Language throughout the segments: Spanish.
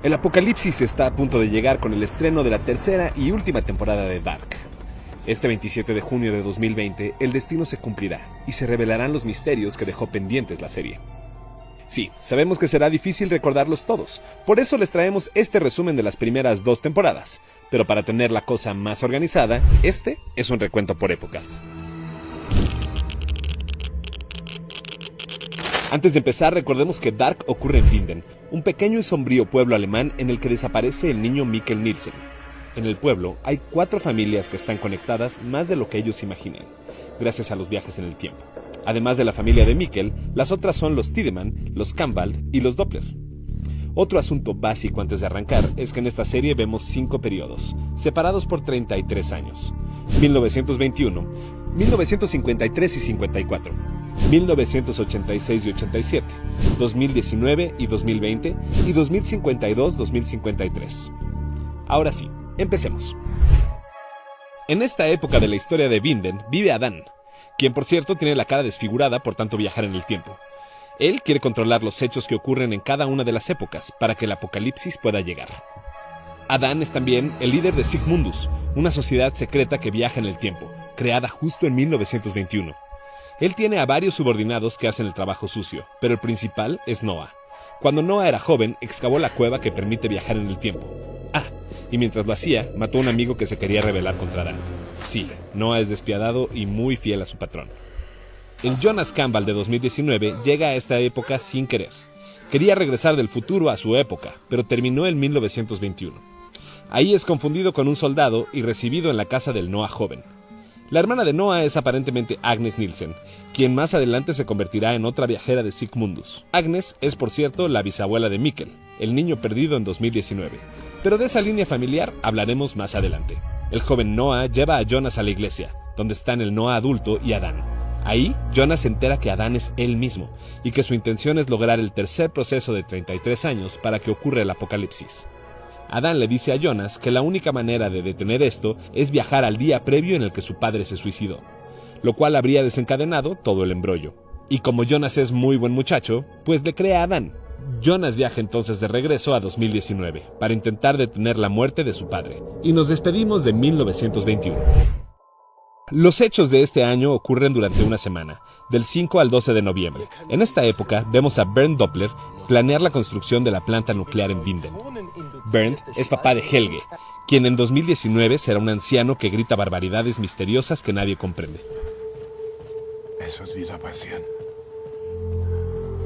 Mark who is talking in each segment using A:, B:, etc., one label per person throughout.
A: El apocalipsis está a punto de llegar con el estreno de la tercera y última temporada de Dark. Este 27 de junio de 2020, el destino se cumplirá y se revelarán los misterios que dejó pendientes la serie. Sí, sabemos que será difícil recordarlos todos, por eso les traemos este resumen de las primeras 2 temporadas, pero para tener la cosa más organizada, este es un recuento por épocas. Antes de empezar, recordemos que Dark ocurre en Winden, un pequeño y sombrío pueblo alemán en el que desaparece el niño Mikkel Nielsen. En el pueblo hay 4 familias que están conectadas más de lo que ellos imaginan, gracias a los viajes en el tiempo. Además de la familia de Mikkel, las otras son los Tiedemann, los Kampwald y los Doppler. Otro asunto básico antes de arrancar es que en esta serie vemos 5 periodos, separados por 33 años. 1921, 1953 y 54, 1986 y 87, 2019 y 2020 y 2052-2053. Ahora sí, empecemos. En esta época de la historia de Winden vive Adán, quien por cierto tiene la cara desfigurada por tanto viajar en el tiempo. Él quiere controlar los hechos que ocurren en cada una de las épocas para que el apocalipsis pueda llegar. Adán es también el líder de Sigmundus, una sociedad secreta que viaja en el tiempo, creada justo en 1921. Él tiene a varios subordinados que hacen el trabajo sucio, pero el principal es Noah. Cuando Noah era joven, excavó la cueva que permite viajar en el tiempo. Y mientras lo hacía, mató a un amigo que se quería rebelar contra Adán. Sí, Noah es despiadado y muy fiel a su patrón. El Jonas Kampwald de 2019 llega a esta época sin querer. Quería regresar del futuro a su época, pero terminó en 1921. Ahí es confundido con un soldado y recibido en la casa del Noah joven. La hermana de Noah es aparentemente Agnes Nielsen, quien más adelante se convertirá en otra viajera de Sigmundus. Agnes es, por cierto, la bisabuela de Mikkel, el niño perdido en 2019. Pero de esa línea familiar hablaremos más adelante. El joven Noah lleva a Jonas a la iglesia, donde están el Noah adulto y Adán. Ahí, Jonas se entera que Adán es él mismo, y que su intención es lograr el tercer proceso de 33 años para que ocurra el apocalipsis. Adán le dice a Jonas que la única manera de detener esto es viajar al día previo en el que su padre se suicidó, lo cual habría desencadenado todo el embrollo. Y como Jonas es muy buen muchacho, pues le cree a Adán. Jonas viaja entonces de regreso a 2019 para intentar detener la muerte de su padre, y nos despedimos de 1921. Los hechos de este año ocurren durante una semana, del 5 al 12 de noviembre. En esta época vemos a Bernd Doppler planear la construcción de la planta nuclear en Winden. Bernd es papá de Helge, quien en 2019 será un anciano que grita barbaridades misteriosas que nadie comprende.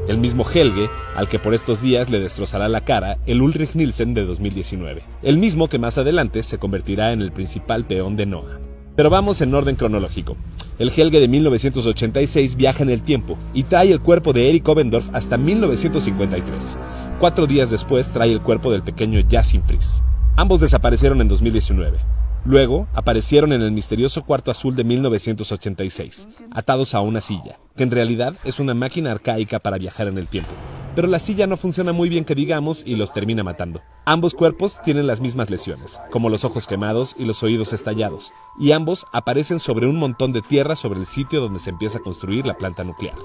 A: El mismo Helge, al que por estos días le destrozará la cara el Ulrich Nielsen de 2019, el mismo que más adelante se convertirá en el principal peón de Noah. Pero vamos en orden cronológico. El Helge de 1986 viaja en el tiempo y trae el cuerpo de Erik Obendorf hasta 1953. 4 días después trae el cuerpo del pequeño Yasin Fries. Ambos desaparecieron en 2019. Luego aparecieron en el misterioso cuarto azul de 1986, atados a una silla, que en realidad es una máquina arcaica para viajar en el tiempo. Pero la silla no funciona muy bien que digamos y los termina matando. Ambos cuerpos tienen las mismas lesiones, como los ojos quemados y los oídos estallados, y ambos aparecen sobre un montón de tierra sobre el sitio donde se empieza a construir la planta nuclear.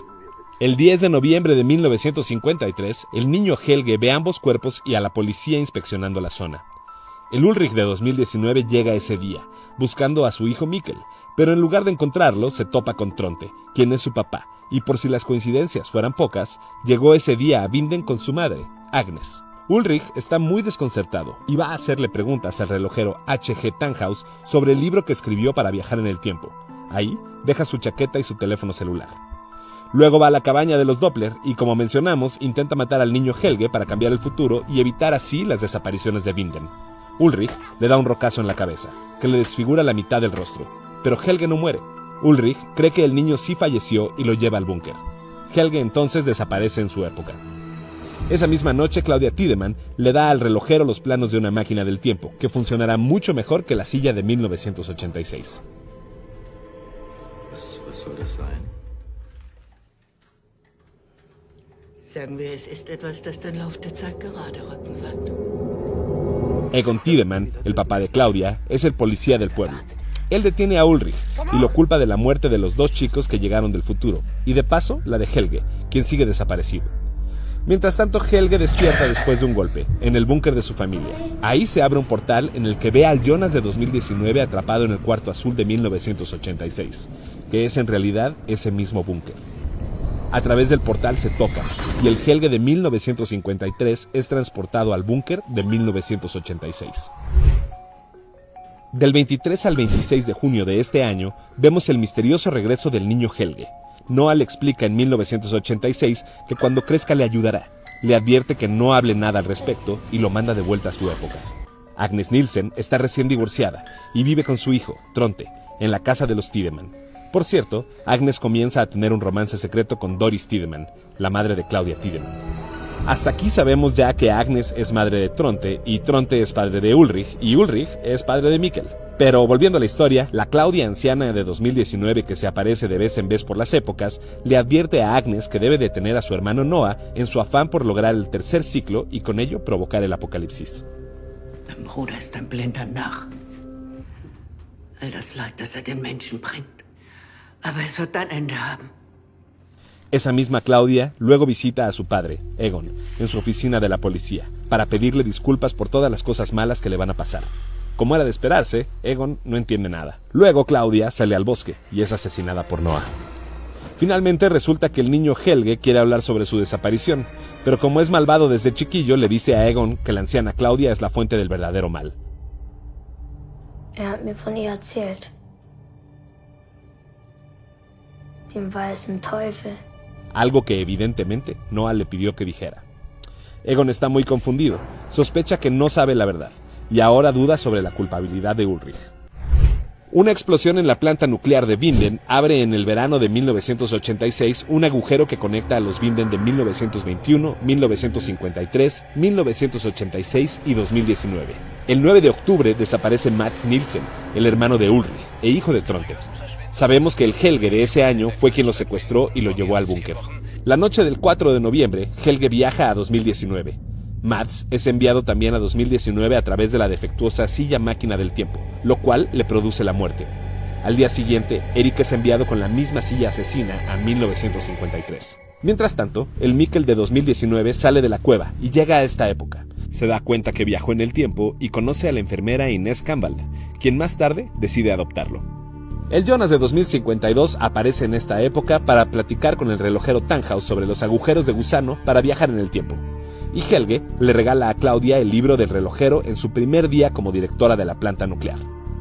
A: El 10 de noviembre de 1953, el niño Helge ve ambos cuerpos y a la policía inspeccionando la zona. El Ulrich de 2019 llega ese día, buscando a su hijo Mikkel, pero en lugar de encontrarlo, se topa con Tronte, quien es su papá, y por si las coincidencias fueran pocas, llegó ese día a Winden con su madre, Agnes. Ulrich está muy desconcertado y va a hacerle preguntas al relojero H.G. Tannhaus sobre el libro que escribió para viajar en el tiempo. Ahí deja su chaqueta y su teléfono celular. Luego va a la cabaña de los Doppler y, como mencionamos, intenta matar al niño Helge para cambiar el futuro y evitar así las desapariciones de Winden. Ulrich le da un rocazo en la cabeza, que le desfigura la mitad del rostro, pero Helge no muere. Ulrich cree que el niño sí falleció y lo lleva al búnker. Helge entonces desaparece en su época. Esa misma noche, Claudia Tiedemann le da al relojero los planos de una máquina del tiempo, que funcionará mucho mejor que la silla de 1986.
B: Was soll das sein?
C: Sagen wir, es ist etwas, das den Lauf der Zeit gerade rücken wird.
A: Egon Tiedemann, el papá de Claudia, es el policía del pueblo. Él detiene a Ulrich y lo culpa de la muerte de los 2 chicos que llegaron del futuro, y de paso la de Helge, quien sigue desaparecido. Mientras tanto, Helge despierta después de un golpe, en el búnker de su familia. Ahí se abre un portal en el que ve al Jonas de 2019 atrapado en el cuarto azul de 1986, que es en realidad ese mismo búnker. A través del portal se tocan, y el Helge de 1953 es transportado al búnker de 1986. Del 23 al 26 de junio de este año, vemos el misterioso regreso del niño Helge. Noah le explica en 1986 que cuando crezca le ayudará. Le advierte que no hable nada al respecto y lo manda de vuelta a su época. Agnes Nielsen está recién divorciada y vive con su hijo, Tronte, en la casa de los Tiedemann. Por cierto, Agnes comienza a tener un romance secreto con Doris Tiedemann, la madre de Claudia Tiedemann. Hasta aquí sabemos ya que Agnes es madre de Tronte y Tronte es padre de Ulrich y Ulrich es padre de Mikkel. Pero volviendo a la historia, la Claudia anciana de 2019 que se aparece de vez en vez por las épocas, le advierte a Agnes que debe detener a su hermano Noah en su afán por lograr el tercer ciclo y con ello provocar el apocalipsis.
C: Dein Bruder ist ein blinder Narr. All das Leid, das den Menschen bringt. Aber es wird ein Ende haben.
A: Esa misma Claudia luego visita a su padre, Egon, en su oficina de la policía, para pedirle disculpas por todas las cosas malas que le van a pasar. Como era de esperarse, Egon no entiende nada. Luego Claudia sale al bosque y es asesinada por Noah. Finalmente resulta que el niño Helge quiere hablar sobre su desaparición, pero como es malvado desde chiquillo, le dice a Egon que la anciana Claudia es la fuente del verdadero mal.
B: Hat mir von ihr erzählt. Dem weißen Teufel.
A: Algo que evidentemente Noah le pidió que dijera. Egon está muy confundido, sospecha que no sabe la verdad, y ahora duda sobre la culpabilidad de Ulrich. Una explosión en la planta nuclear de Winden abre en el verano de 1986 un agujero que conecta a los Winden de 1921, 1953, 1986 y 2019. El 9 de octubre desaparece Mads Nielsen, el hermano de Ulrich e hijo de Tronte. Sabemos que el Helge de ese año fue quien lo secuestró y lo llevó al búnker. La noche del 4 de noviembre, Helge viaja a 2019. Mads es enviado también a 2019 a través de la defectuosa silla máquina del tiempo, lo cual le produce la muerte. Al día siguiente, Erik es enviado con la misma silla asesina a 1953. Mientras tanto, el Mikkel de 2019 sale de la cueva y llega a esta época. Se da cuenta que viajó en el tiempo y conoce a la enfermera Inés Kamwald, quien más tarde decide adoptarlo. El Jonas de 2052 aparece en esta época para platicar con el relojero Tannhaus sobre los agujeros de gusano para viajar en el tiempo. Y Helge le regala a Claudia el libro del relojero en su primer día como directora de la planta nuclear.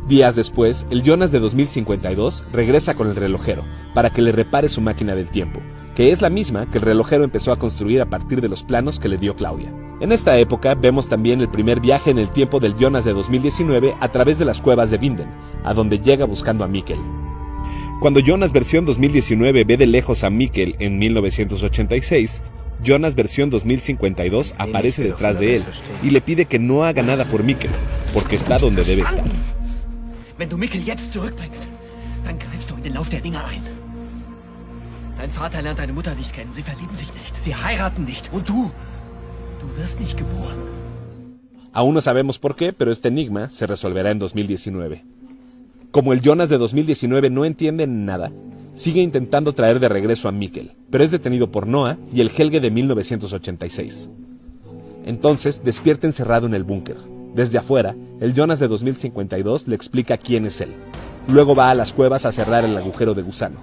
A: Días después, el Jonas de 2052 regresa con el relojero para que le repare su máquina del tiempo, que es la misma que el relojero empezó a construir a partir de los planos que le dio Claudia. En esta época vemos también el primer viaje en el tiempo del Jonas de 2019 a través de las cuevas de Winden, a donde llega buscando a Mikkel. Cuando Jonas versión 2019 ve de lejos a Mikkel en 1986, Jonas versión 2052 aparece detrás de él y le pide que no haga nada por Mikkel, porque está donde debe estar.
D: Wenn du Mikkel jetzt zurückbringst, dann greifst du in den Lauf der Dinge ein. Dein Vater lernt deine Mutter nicht kennen, sie verlieben sich nicht, sie heiraten nicht. Und du wirst nicht geboren.
A: Aún no sabemos por qué, pero este enigma se resolverá en 2019. Como el Jonas de 2019 no entiende nada, sigue intentando traer de regreso a Mikkel, pero es detenido por Noah y el Helge de 1986. Entonces despierta encerrado en el búnker. Desde afuera, el Jonas de 2052 le explica quién es él. Luego va a las cuevas a cerrar el agujero de gusano.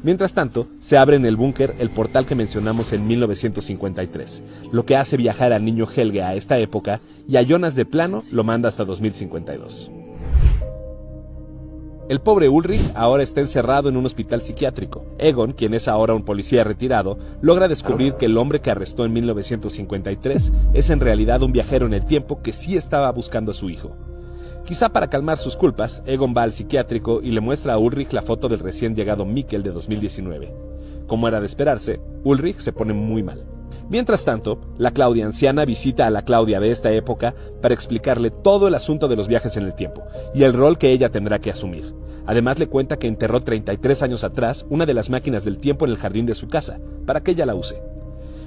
A: Mientras tanto, se abre en el búnker el portal que mencionamos en 1953, lo que hace viajar al niño Helge a esta época y a Jonas de plano lo manda hasta 2052. El pobre Ulrich ahora está encerrado en un hospital psiquiátrico. Egon, quien es ahora un policía retirado, logra descubrir que el hombre que arrestó en 1953 es en realidad un viajero en el tiempo que sí estaba buscando a su hijo. Quizá para calmar sus culpas, Egon va al psiquiátrico y le muestra a Ulrich la foto del recién llegado Mikkel de 2019. Como era de esperarse, Ulrich se pone muy mal. Mientras tanto, la Claudia anciana visita a la Claudia de esta época para explicarle todo el asunto de los viajes en el tiempo y el rol que ella tendrá que asumir. Además le cuenta que enterró 33 años atrás una de las máquinas del tiempo en el jardín de su casa, para que ella la use.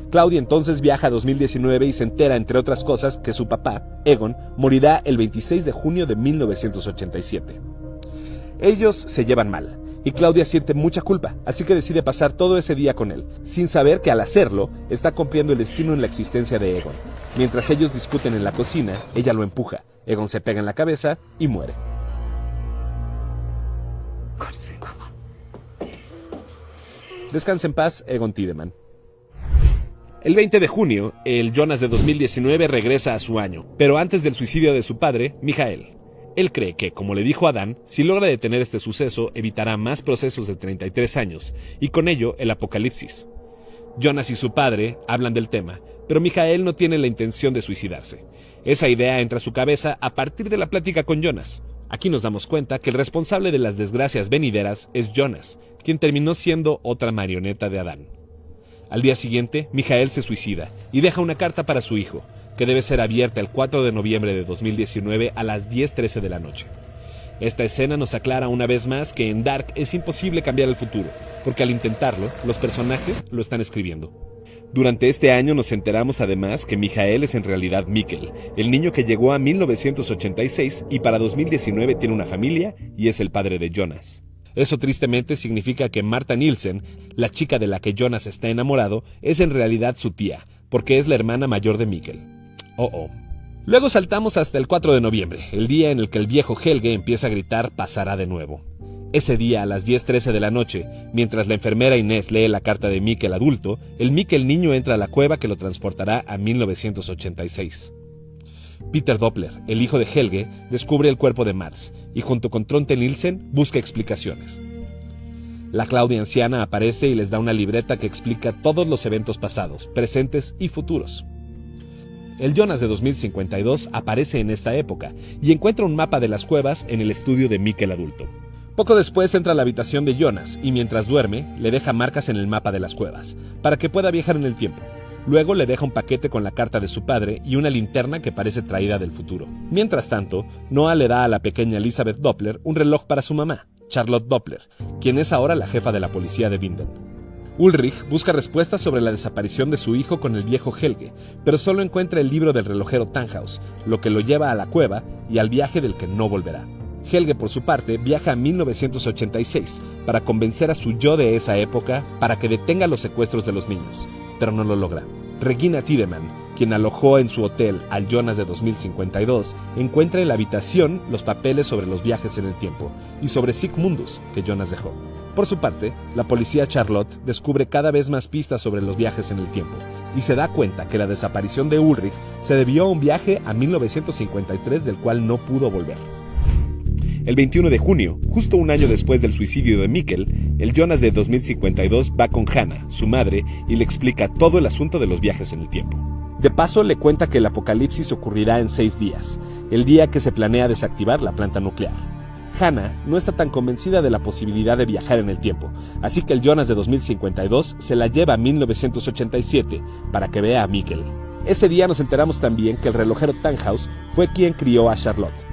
A: Claudia entonces viaja a 2019 y se entera, entre otras cosas, que su papá, Egon, morirá el 26 de junio de 1987. Ellos se llevan mal, y Claudia siente mucha culpa, así que decide pasar todo ese día con él, sin saber que al hacerlo está cumpliendo el destino en la existencia de Egon. Mientras ellos discuten en la cocina, ella lo empuja, Egon se pega en la cabeza y muere. Descansa en paz, Egon Tiedemann. El 20 de junio, el Jonas de 2019 regresa a su año, pero antes del suicidio de su padre, Michael. Él cree que, como le dijo Adán, si logra detener este suceso, evitará más procesos de 33 años, y con ello el apocalipsis. Jonas y su padre hablan del tema, pero Michael no tiene la intención de suicidarse. Esa idea entra a su cabeza a partir de la plática con Jonas. Aquí nos damos cuenta que el responsable de las desgracias venideras es Jonas, quien terminó siendo otra marioneta de Adán. Al día siguiente, Michael se suicida y deja una carta para su hijo, que debe ser abierta el 4 de noviembre de 2019 a las 10:13 de la noche. Esta escena nos aclara una vez más que en Dark es imposible cambiar el futuro, porque al intentarlo, los personajes lo están escribiendo. Durante este año nos enteramos además que Michael es en realidad Mikkel, el niño que llegó a 1986 y para 2019 tiene una familia y es el padre de Jonas. Eso tristemente significa que Marta Nielsen, la chica de la que Jonas está enamorado, es en realidad su tía, porque es la hermana mayor de Mikkel. Luego saltamos hasta el 4 de noviembre, el día en el que el viejo Helge empieza a gritar pasará de nuevo. Ese día a las 10:13 de la noche, mientras la enfermera Inés lee la carta de Mikkel adulto, el Mikkel niño entra a la cueva que lo transportará a 1986. Peter Doppler, el hijo de Helge, descubre el cuerpo de Mads y junto con Tronte Nielsen busca explicaciones. La Claudia anciana aparece y les da una libreta que explica todos los eventos pasados, presentes y futuros. El Jonas de 2052 aparece en esta época y encuentra un mapa de las cuevas en el estudio de Mikkel adulto. Poco después entra a la habitación de Jonas y mientras duerme le deja marcas en el mapa de las cuevas, para que pueda viajar en el tiempo. Luego le deja un paquete con la carta de su padre y una linterna que parece traída del futuro. Mientras tanto, Noah le da a la pequeña Elizabeth Doppler un reloj para su mamá, Charlotte Doppler, quien es ahora la jefa de la policía de Winden. Ulrich busca respuestas sobre la desaparición de su hijo con el viejo Helge, pero solo encuentra el libro del relojero Tannhaus, lo que lo lleva a la cueva y al viaje del que no volverá. Helge, por su parte, viaja a 1986 para convencer a su yo de esa época para que detenga los secuestros de los niños, pero no lo logra. Regina Tiedemann, quien alojó en su hotel al Jonas de 2052, encuentra en la habitación los papeles sobre los viajes en el tiempo y sobre Sigmundus que Jonas dejó. Por su parte, la policía Charlotte descubre cada vez más pistas sobre los viajes en el tiempo y se da cuenta que la desaparición de Ulrich se debió a un viaje a 1953 del cual no pudo volver. El 21 de junio, justo un año después del suicidio de Mikkel, el Jonas de 2052 va con Hannah, su madre, y le explica todo el asunto de los viajes en el tiempo. De paso, le cuenta que el apocalipsis ocurrirá en 6 días, el día que se planea desactivar la planta nuclear. Hannah no está tan convencida de la posibilidad de viajar en el tiempo, así que el Jonas de 2052 se la lleva a 1987 para que vea a Mikkel. Ese día nos enteramos también que el relojero Tannhaus fue quien crió a Charlotte.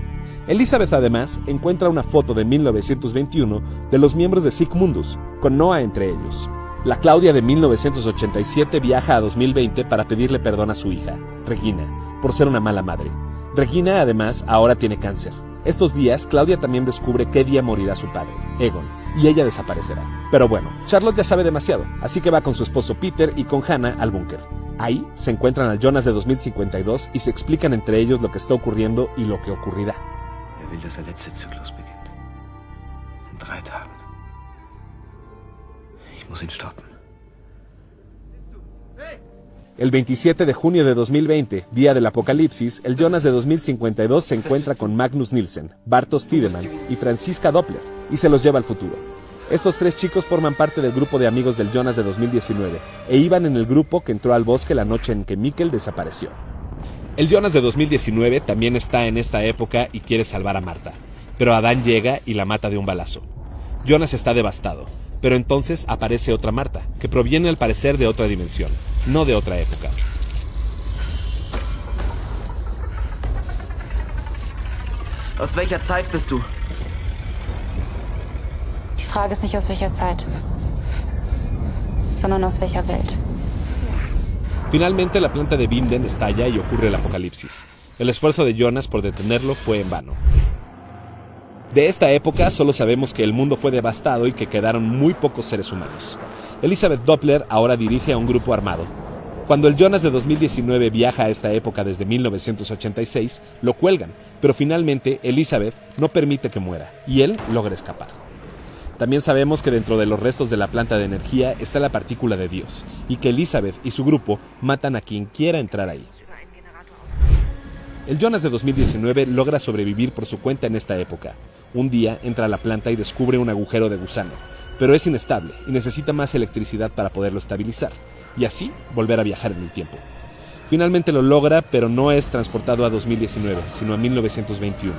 A: Elizabeth además encuentra una foto de 1921 de los miembros de Sigmundus, con Noah entre ellos. La Claudia de 1987 viaja a 2020 para pedirle perdón a su hija, Regina, por ser una mala madre. Regina además ahora tiene cáncer. Estos días Claudia también descubre qué día morirá su padre, Egon, y ella desaparecerá. Pero bueno, Charlotte ya sabe demasiado, así que va con su esposo Peter y con Hannah al búnker. Ahí se encuentran al Jonas de 2052 y se explican entre ellos lo que está ocurriendo y lo que ocurrirá.
E: Will, dass der letzte Zyklus beginnt. In 3 Tagen. Ich muss ihn stoppen.
A: El 27 de junio de 2020, día del apocalipsis, el Jonas de 2052 se encuentra con Magnus Nielsen, Bartosz Tiedemann y Franziska Doppler, y se los lleva al futuro. Estos 3 chicos forman parte del grupo de amigos del Jonas de 2019, e iban en el grupo que entró al bosque la noche en que Mikkel desapareció. El Jonas de 2019 también está en esta época y quiere salvar a Marta, pero Adán llega y la mata de un balazo. Jonas está devastado, pero entonces aparece otra Marta, que proviene al parecer de otra dimensión, no de otra época.
F: Aus welcher Zeit bist du?
G: Die Frage ist nicht aus welcher Zeit, sondern aus welcher Welt.
A: Finalmente la planta de Winden estalla y ocurre el apocalipsis. El esfuerzo de Jonas por detenerlo fue en vano. De esta época solo sabemos que el mundo fue devastado y que quedaron muy pocos seres humanos. Elizabeth Doppler ahora dirige a un grupo armado. Cuando el Jonas de 2019 viaja a esta época desde 1986, lo cuelgan, pero finalmente Elizabeth no permite que muera, y él logra escapar. También sabemos que dentro de los restos de la planta de energía está la partícula de Dios, y que Elizabeth y su grupo matan a quien quiera entrar ahí. El Jonas de 2019 logra sobrevivir por su cuenta en esta época. Un día entra a la planta y descubre un agujero de gusano, pero es inestable y necesita más electricidad para poderlo estabilizar, y así volver a viajar en el tiempo. Finalmente lo logra, pero no es transportado a 2019, sino a 1921.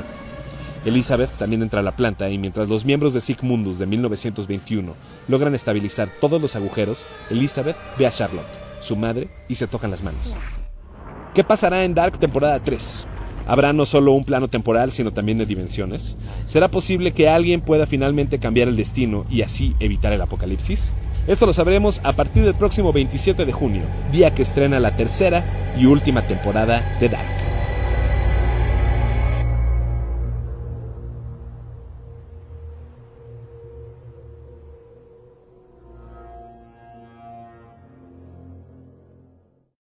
A: Elizabeth también entra a la planta y mientras los miembros de Sigmundus de 1921 logran estabilizar todos los agujeros, Elizabeth ve a Charlotte, su madre, y se tocan las manos. ¿Qué pasará en Dark temporada 3? ¿Habrá no solo un plano temporal, sino también de dimensiones? ¿Será posible que alguien pueda finalmente cambiar el destino y así evitar el apocalipsis? Esto lo sabremos a partir del próximo 27 de junio, día que estrena la tercera y última temporada de Dark.